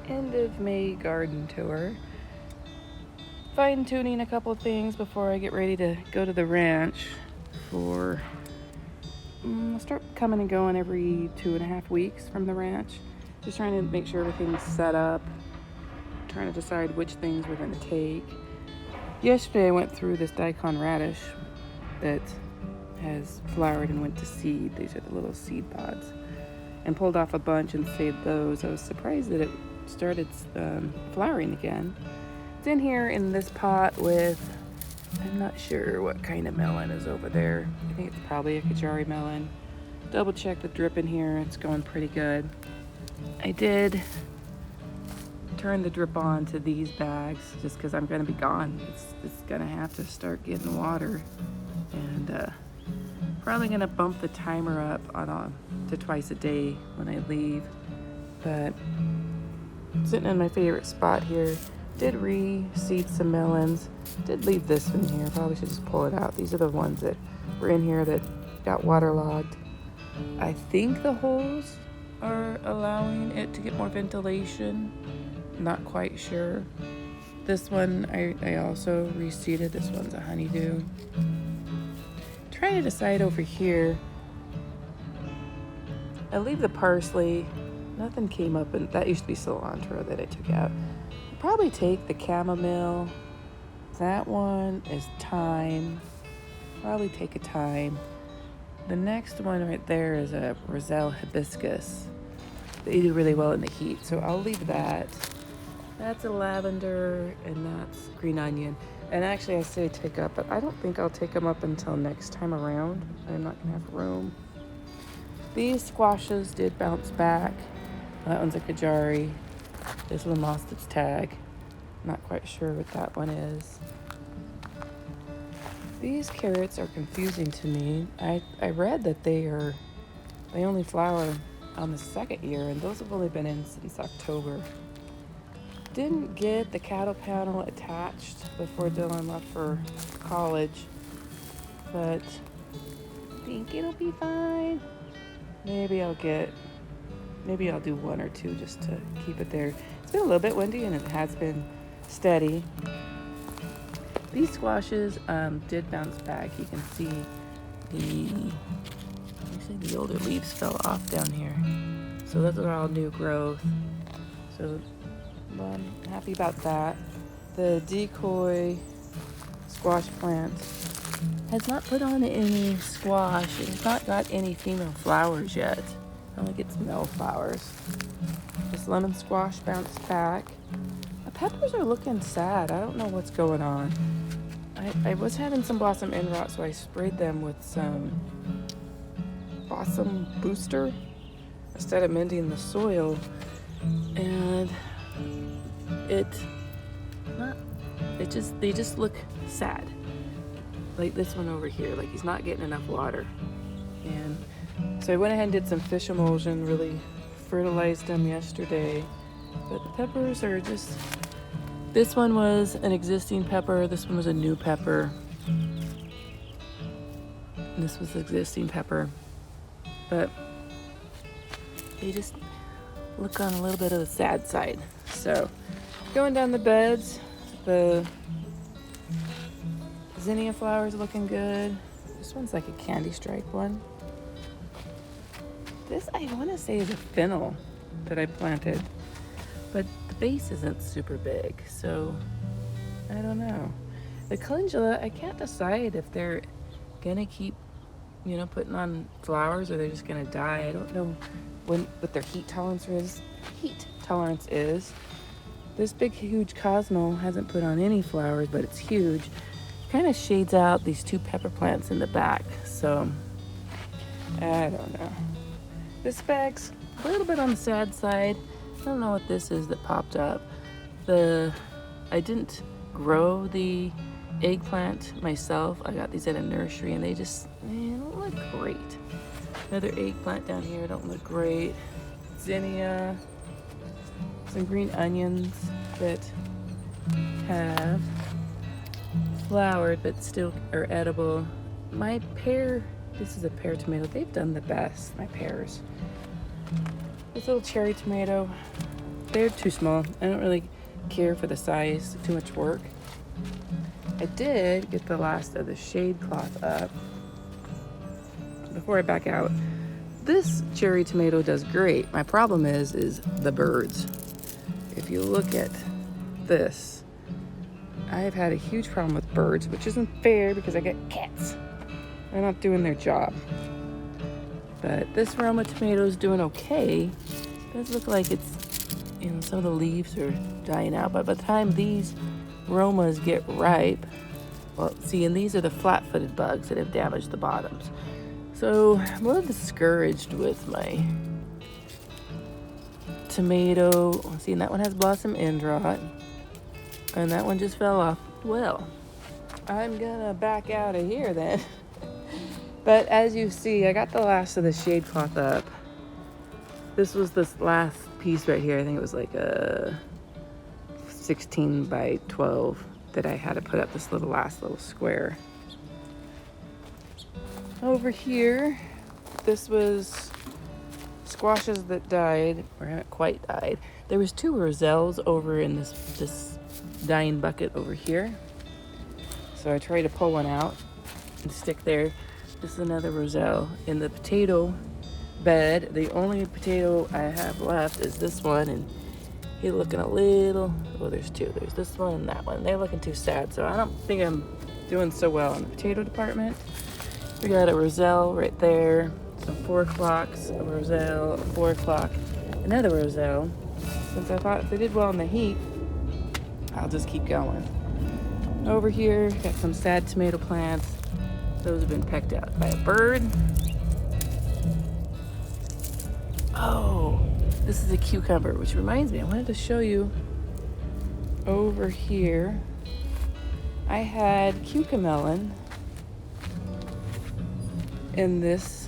end of May garden tour. Fine tuning a couple things before I get ready to go to the ranch for I'll start coming and going every 2.5 weeks from the ranch. Just trying to make sure everything's set up, trying to decide which things we're going to take. Yesterday I went through this daikon radish that has flowered and went to seed. These are the little seed pods, and pulled off a bunch and saved those. I was surprised that it started flowering again. It's in here in this pot with, I'm not sure what kind of melon is over there. I think it's probably a Kajari melon. Double check the drip in here. It's going pretty good. I did turn the drip on to these bags just because I'm going to be gone. It's going to have to start getting water. And probably going to bump the timer up to twice a day when I leave. But sitting in my favorite spot here. Did reseed some melons. Did leave this one here. Probably should just pull it out. These are the ones that were in here that got waterlogged. I think the holes are allowing it to get more ventilation. Not quite sure. This one I also reseeded. This one's a honeydew. Trying to decide over here. I leave the parsley. Nothing came up, and that used to be cilantro that I took out. Probably take the chamomile. That one is thyme. Probably take a thyme. The next one right there is a Roselle hibiscus. They do really well in the heat, so I'll leave that. That's a lavender, and that's green onion. And actually I say take up, but I don't think I'll take them up until next time around. I'm not gonna have room. These squashes did bounce back. That one's a Kajari. This one lost its tag. Not quite sure what that one is. These carrots are confusing to me. I read that they only flower on the second year, and those have only been in since October. Didn't get the cattle panel attached before Dylan left for college, but I think it'll be fine. Maybe I'll do one or two just to keep it there. It's been a little bit windy and it has been steady. These squashes did bounce back. You can see the older leaves fell off down here. So those are all new growth. So I'm happy about that. The decoy squash plant has not put on any squash. It has not got any female flowers yet. It only gets male flowers. This lemon squash bounced back. The peppers are looking sad. I don't know what's going on. I was having some blossom end rot, so I sprayed them with some blossom booster instead of mending the soil, and they just look sad. Like this one over here, like he's not getting enough water. And so I went ahead and did some fish emulsion, really fertilized them yesterday. But the peppers are just, this one was an existing pepper, this one was a new pepper. And this was the existing pepper. But they just look on a little bit of the sad side. So going down the beds, the zinnia flowers looking good. This one's like a candy stripe one. This I want to say is a fennel that I planted, but the base isn't super big, so I don't know. The calendula, I can't decide if they're gonna keep, putting on flowers or they're just gonna die. I don't know what their heat tolerance is. This big, huge Cosmo hasn't put on any flowers, but it's huge. Kind of shades out these two pepper plants in the back, so I don't know. This bag's a little bit on the sad side. I don't know what this is that popped up. I didn't grow the eggplant myself. I got these at a nursery, and they don't look great. Another eggplant down here don't look great. Zinnia, some green onions that have flowered but still are edible. My pear, this is a pear tomato. They've done the best, my pears. This little cherry tomato they're too small. I don't really care for the size, too much work. I did get the last of the shade cloth up. Before I back out, this cherry tomato does great. My problem is the birds. If you look at this, I've had a huge problem with birds, which isn't fair because I get cats. They're not doing their job. But this Roma tomato is doing okay. It does look like it's, some of the leaves are dying out. But by the time these Romas get ripe, well, see, and these are the flat-footed bugs that have damaged the bottoms. So I'm a little discouraged with my tomato. See, and that one has blossom end rot, and that one just fell off. Well, I'm gonna back out of here then. But as you see, I got the last of the shade cloth up. This was this last piece right here. I think it was like a 16 by 12 that I had to put up, this last little square. Over here, this was squashes that died, or haven't quite died. There was 2 roselles over in this dying bucket over here. So I tried to pull one out and stick there. This is another roselle. In the potato bed, the only potato I have left is this one, and he's looking a little, there's 2. There's this one and that one. They're looking too sad, so I don't think I'm doing so well in the potato department. We got a roselle right there, some 4 o'clocks, a roselle, a 4 o'clock, another roselle. Since I thought if they did well in the heat, I'll just keep going. Over here, got some sad tomato plants. Those have been pecked out by a bird. Oh, this is a cucumber, which reminds me, I wanted to show you over here. I had cucamelon in this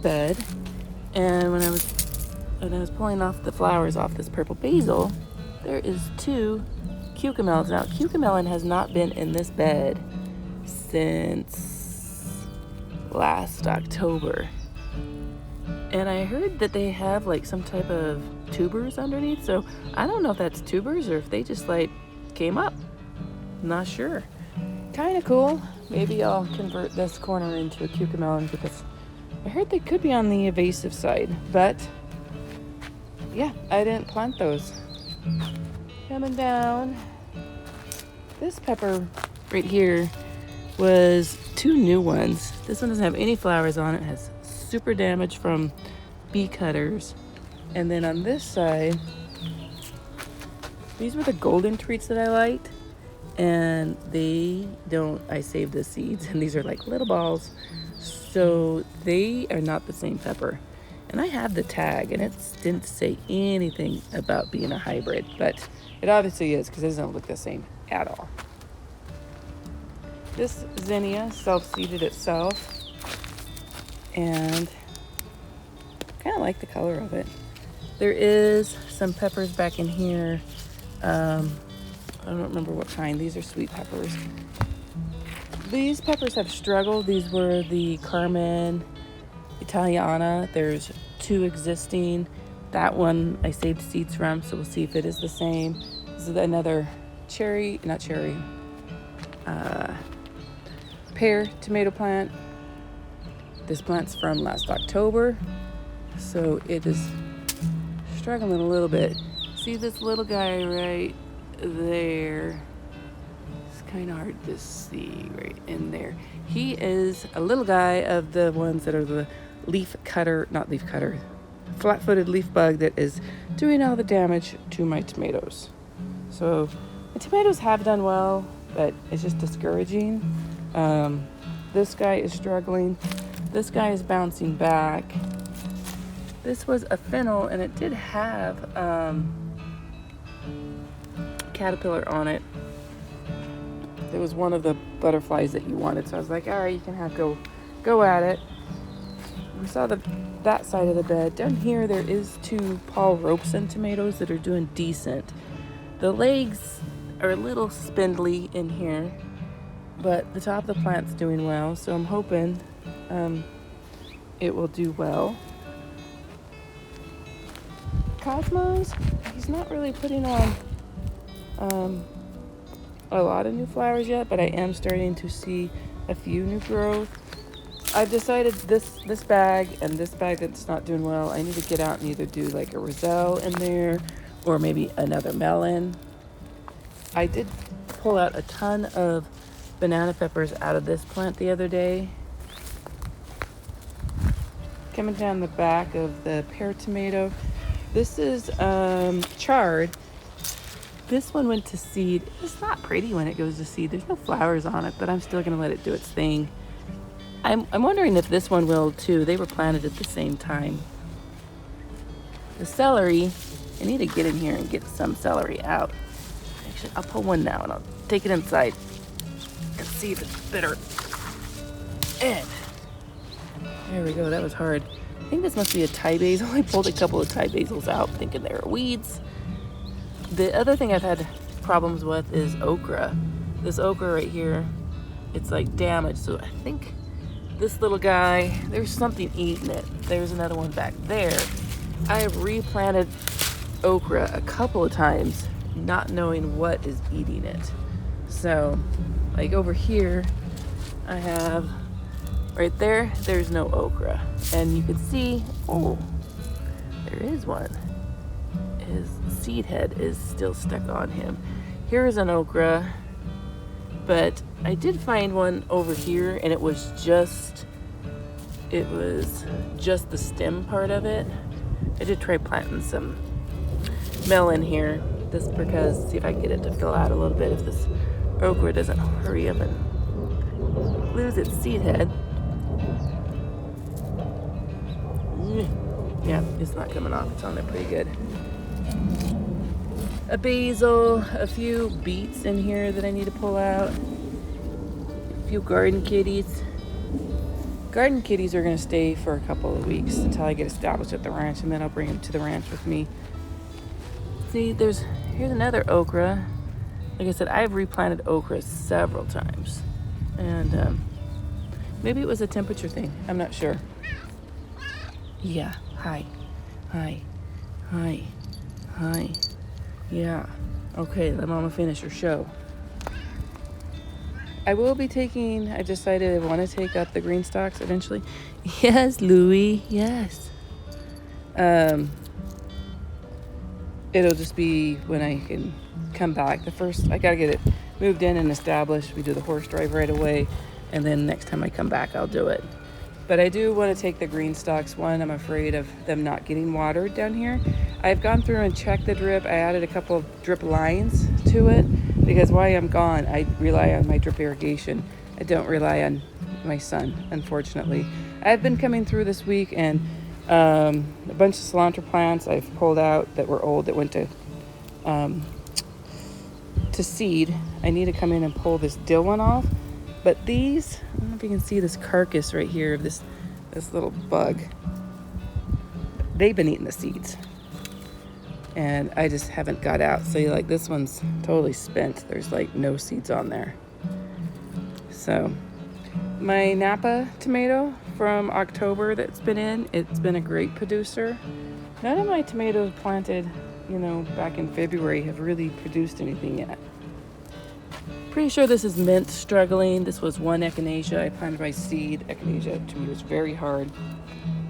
bed, and when I was pulling off the flowers off this purple basil, there is 2 cucamelons. Now, cucamelon has not been in this bed since last October, and I heard that they have like some type of tubers underneath, so I don't know if that's tubers or if they just like came up. I'm not sure. Kind of cool. Maybe I'll convert this corner into a cucamelon because I heard they could be on the invasive side, but yeah, I didn't plant those. Coming down, this pepper right here was 2 new ones. This one doesn't have any flowers on it. It has super damage from bee cutters. And then on this side, these were the golden treats that I liked. And I saved the seeds, and these are like little balls. So they are not the same pepper. And I have the tag, and it didn't say anything about being a hybrid, but it obviously is because it doesn't look the same at all. This zinnia self-seeded itself, and kind of like the color of it. There is some peppers back in here. I don't remember what kind. These are sweet peppers. These peppers have struggled. These were the Carmen Italiana. There's 2 existing. That one I saved seeds from, so we'll see if it is the same. This is another pear tomato plant. This plant's from last October, so it is struggling a little bit. See this little guy right there? It's kind of hard to see right in there. He is a little guy of the ones that are the flat-footed leaf bug that is doing all the damage to my tomatoes. So the tomatoes have done well, but it's just discouraging. This guy is struggling. This guy is bouncing back. This was a fennel, and it did have caterpillar on it. There was one of the butterflies that you wanted, so I was like, all right, you can go at it. We saw that side of the bed. Down here, there is 2 Paul Robeson tomatoes that are doing decent. The legs are a little spindly in here, but the top of the plant's doing well, so I'm hoping it will do well. Cosmos, he's not really putting on a lot of new flowers yet, but I am starting to see a few new growth. I've decided this bag and this bag that's not doing well, I need to get out and either do like a roselle in there or maybe another melon. I did pull out a ton of banana peppers out of this plant the other day. Coming down the back of the pear tomato. This is chard. This one went to seed. It's not pretty when it goes to seed. There's no flowers on it, but I'm still gonna let it do its thing. I'm wondering if this one will too. They were planted at the same time. The celery, I need to get in here and get some celery out. Actually, I'll pull one now and I'll take it inside and see if it's bitter. And there we go, that was hard. I think this must be a Thai basil. I pulled a couple of Thai basils out thinking they were weeds. The other thing I've had problems with is okra. This okra right here, it's like damaged. So I think this little guy, there's something eating it. There's another one back there. I have replanted okra a couple of times, not knowing what is eating it. So like over here, I have right there, there's no okra. And you can see, oh, there is one. His seed head is still stuck on him. Here's an okra, but I did find one over here and it was just the stem part of it. I did try planting some melon here, just because, see if I can get it to fill out a little bit if this okra doesn't hurry up and lose its seed head. Yeah, it's not coming off. It's on there pretty good. A basil, a few beets in here that I need to pull out. A few garden kitties. Garden kitties are going to stay for a couple of weeks until I get established at the ranch, and then I'll bring them to the ranch with me. See, here's another okra. Like I said, I've replanted okra several times. And maybe it was a temperature thing. I'm not sure. Yeah, hi. Yeah, okay, let Mama finish her show. I've decided I want to take up the green stalks eventually. Yes, Louie, yes. It'll just be when I can come back. I gotta get it moved in and established. We do the horse drive right away, and then next time I come back, I'll do it. But I do want to take the green stalks. One, I'm afraid of them not getting watered down here. I've gone through and checked the drip. I added a couple of drip lines to it because while I'm gone, I rely on my drip irrigation. I don't rely on my son, unfortunately. I've been coming through this week, and a bunch of cilantro plants I've pulled out that were old that went to seed. I need to come in and pull this dill one off. But these, I don't know if you can see this carcass right here of this little bug. They've been eating the seeds. And I just haven't got out. So like this one's totally spent. There's like no seeds on there. So my Napa tomato from October it's been a great producer. None of my tomatoes planted, back in February have really produced anything yet. Pretty sure this is mint struggling. This was one echinacea I planted by seed. Echinacea to me was very hard.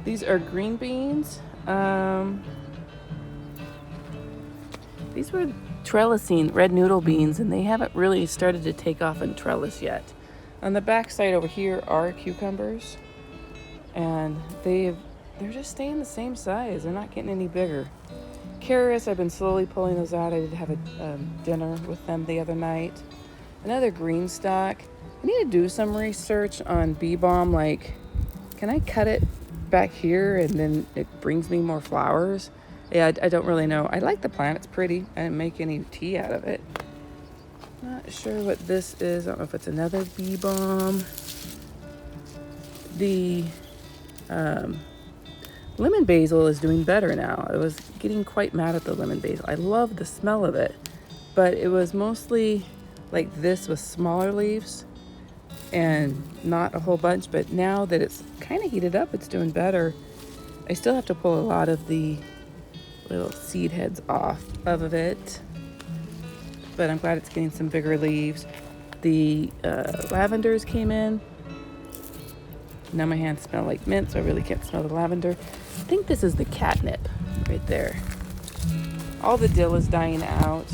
These are green beans. These were trellising red noodle beans, and they haven't really started to take off and trellis yet. On the back side over here are cucumbers, and they're just staying the same size. They're not getting any bigger. Carrots, I've been slowly pulling those out. I did have a dinner with them the other night. Another green stalk. I need to do some research on bee balm. Like, can I cut it back here and then it brings me more flowers? Yeah, I don't really know. I like the plant. It's pretty. I didn't make any tea out of it. Not sure what this is. I don't know if it's another bee balm. The lemon basil is doing better now. I was getting quite mad at the lemon basil. I love the smell of it, but it was mostly like this with smaller leaves and not a whole bunch. But now that it's kind of heated up, it's doing better. I still have to pull a lot of the little seed heads off of it. But I'm glad it's getting some bigger leaves. The lavenders came in. Now my hands smell like mint, so I really can't smell the lavender. I think this is the catnip right there. All the dill is dying out.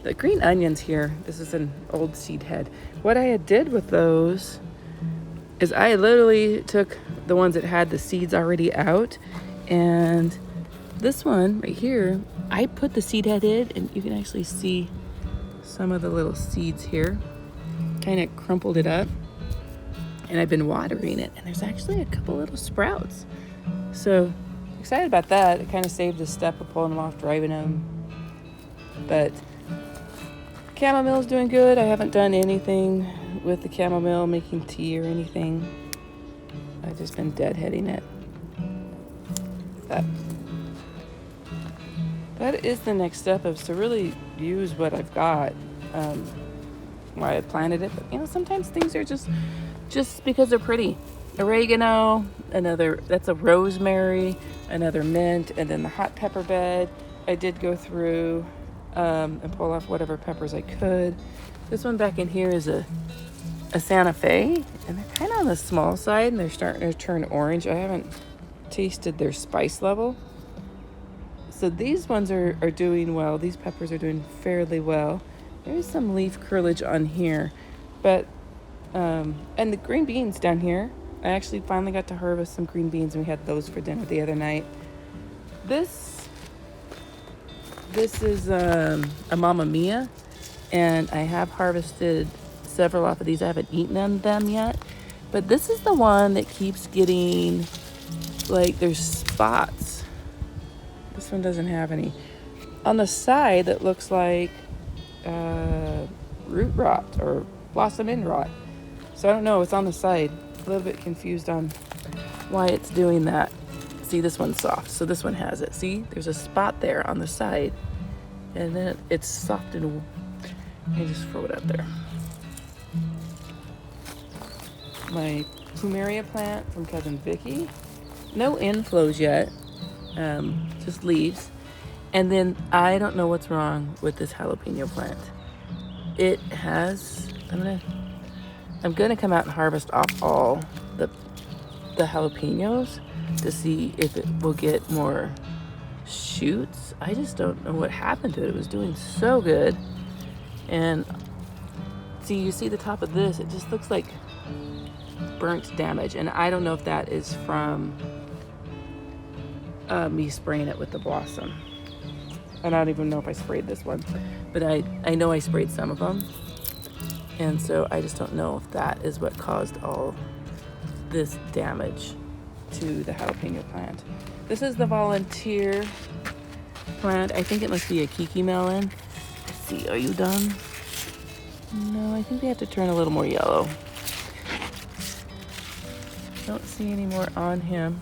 The green onions here, this is an old seed head. What I did with those is I literally took the ones that had the seeds already out, and this one right here, I put the seed head in, and you can actually see some of the little seeds here. Kind of crumpled it up, and I've been watering it, and there's actually a couple little sprouts. So excited about that. It kind of saved the step of pulling them off, driving them. But chamomile's doing good. I haven't done anything with the chamomile, making tea or anything. I've just been deadheading it. That is the next step, is to really use what I've got. Why I planted it, but sometimes things are just because they're pretty. Oregano, that's a rosemary, another mint, and then the hot pepper bed. I did go through and pull off whatever peppers I could. This one back in here is a Santa Fe, and they're kind of on the small side, and they're starting to turn orange. I haven't tasted their spice level. So these ones are doing well. These peppers are doing fairly well. There's some leaf curlage on here, but and the green beans down here, I actually finally got to harvest some green beans, and we had those for dinner the other night. This is a Mamma Mia, and I have harvested several off of these. I haven't eaten them yet, but this is the one that keeps getting, like, there's spots. This one doesn't have any. On the side, that looks like root rot or blossom end rot. So I don't know, it's on the side. A little bit confused on why it's doing that. See, this one's soft, so this one has it. See, there's a spot there on the side, and then it's soft and I just throw it up there. My plumeria plant from cousin Vicky. No inflows yet, just leaves. And then I don't know what's wrong with this jalapeno plant. It has, I'm gonna come out and harvest off all the jalapenos to see if it will get more shoots. I just don't know what happened to it. It was doing so good. And see, you see the top of this, it just looks like burnt damage. And I don't know if that is from me spraying it with the blossom. And I don't even know if I sprayed this one, but I know I sprayed some of them. And so I just don't know if that is what caused all this damage to the jalapeno plant. This is the volunteer plant. I think it must be a kiki melon. Let's see, are you done? No, I think they have to turn a little more yellow. Don't see any more on him.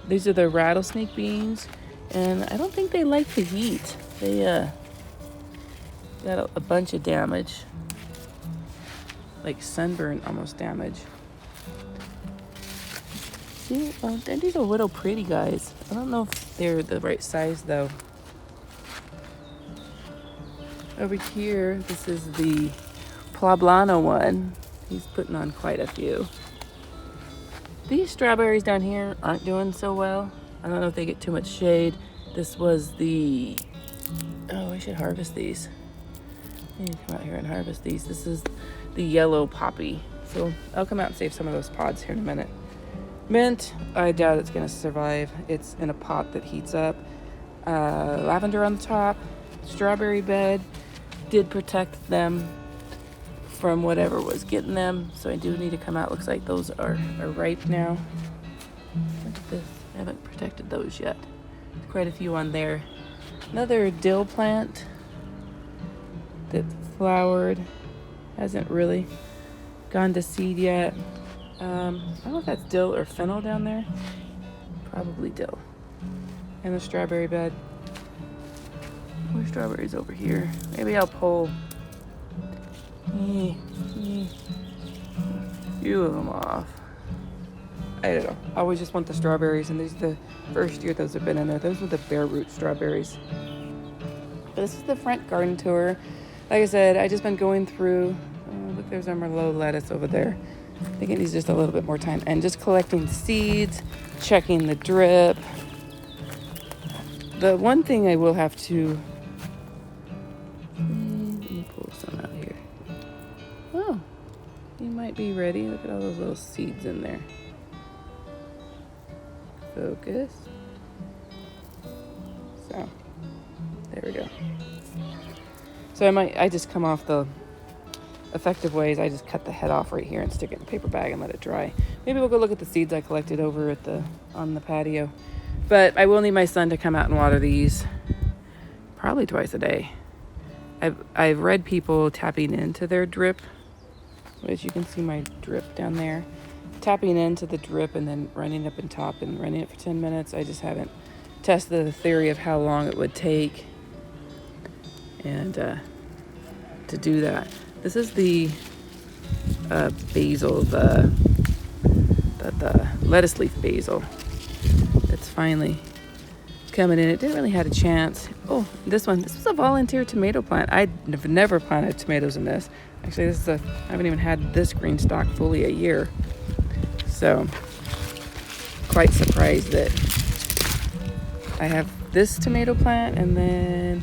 These are the rattlesnake beans, and I don't think they like the heat. They got a bunch of damage, like sunburn almost damage. See, these are little pretty guys. I don't know if they're the right size though. Over here, this is the Poblano one. He's putting on quite a few. These strawberries down here aren't doing so well. I don't know if they get too much shade. This was the, oh, I should harvest these. I need to come out here and harvest these. This is the yellow poppy. So I'll come out and save some of those pods here in a minute. Mint, I doubt it's gonna survive. It's in a pot that heats up. Lavender on the top. Strawberry bed did protect them from whatever was getting them. So I do need to come out. Looks like those are ripe now. Look at this. I haven't protected those yet. There's quite a few on there. Another dill plant that flowered. Hasn't really gone to seed yet. I don't know if that's dill or fennel down there. Probably dill. And the strawberry bed. More strawberries over here. Maybe I'll pull a few of them off. I don't know. I always just want the strawberries, and these are the first year those have been in there. Those are the bare root strawberries. But this is the front garden tour. Like I said, I just been going through. Oh, look, there's our Merlot lettuce over there. I think it needs just a little bit more time. And just collecting seeds, checking the drip. The one thing I will have to... let me pull some out here. Oh, you might be ready. Look at all those little seeds in there. Focus. So, there we go. So I just come off the effective ways. I just cut the head off right here and stick it in a paper bag and let it dry. Maybe we'll go look at the seeds I collected over on the patio. But I will need my son to come out and water these probably twice a day. I've read people tapping into their drip, which you can see my drip down there. Tapping into the drip and then running up and top and running it for 10 minutes. I just haven't tested the theory of how long it would take and to do that. This is the basil, the lettuce leaf basil. It's finally coming in. It didn't really have a chance. Oh, this was a volunteer tomato plant. I've never planted tomatoes in this. Actually, I haven't even had this green stalk fully a year. So, quite surprised that I have this tomato plant and then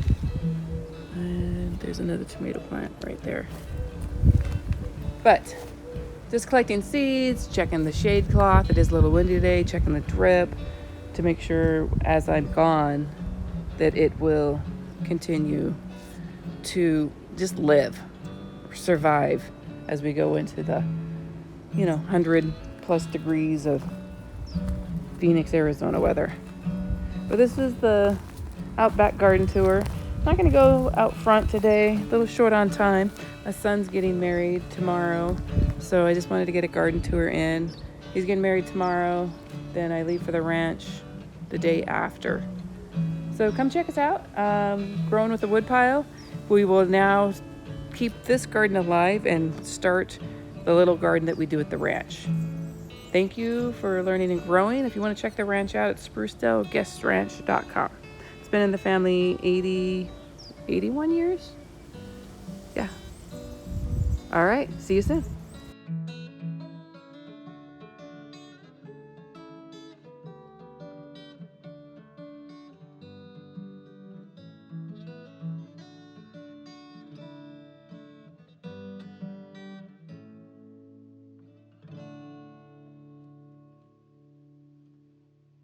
there's another tomato plant right there. But, just collecting seeds, checking the shade cloth. It is a little windy today, checking the drip to make sure as I'm gone that it will continue to just live, survive as we go into the 100 plus degrees of Phoenix, Arizona weather. But this is the Outback Garden Tour. I'm not going to go out front today, a little short on time. My son's getting married tomorrow, so I just wanted to get a garden tour in. He's getting married tomorrow, then I leave for the ranch the day after. So come check us out. Growing with the Woodpile. We will now keep this garden alive and start the little garden that we do at the ranch. Thank you for learning and growing. If you want to check the ranch out, it's sprucedaleguestranch.com. It's been in the family 81 years? Yeah. All right. See you soon.